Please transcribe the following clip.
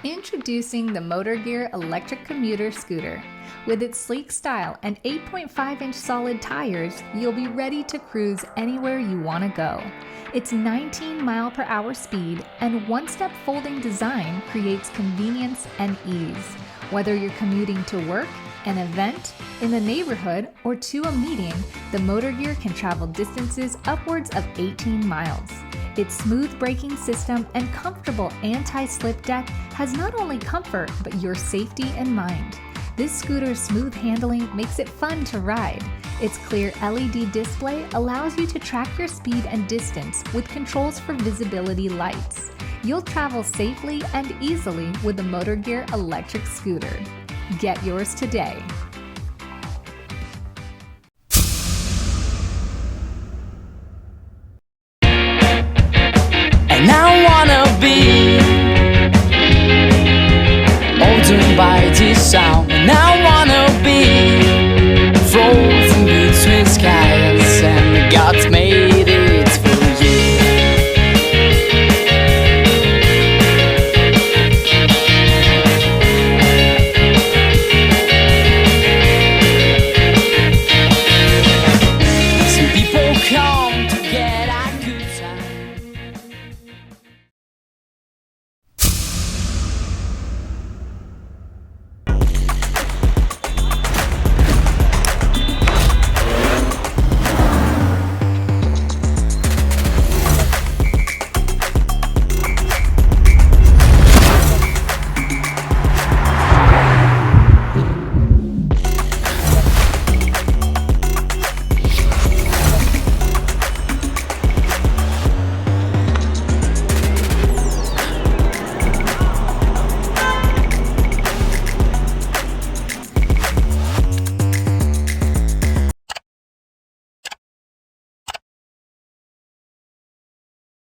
Introducing the Motor Gear electric commuter scooter. With its sleek style and 8.5-inch solid tires, you'll be ready to cruise anywhere you want to go. Its 19-mile-per-hour speed and one-step folding design creates convenience and ease. Whether you're commuting to work, an event, in the neighborhood, or to a meeting, the Motor Gear can travel distances upwards of 18 miles. Its smooth braking system and comfortable anti-slip deck has not only comfort, but your safety in mind. This scooter's smooth handling makes it fun to ride. Its clear LED display allows you to track your speed and distance with controls for visibility lights. You'll travel safely and easily with the Motor Gear electric scooter. Get yours today. And I wanna be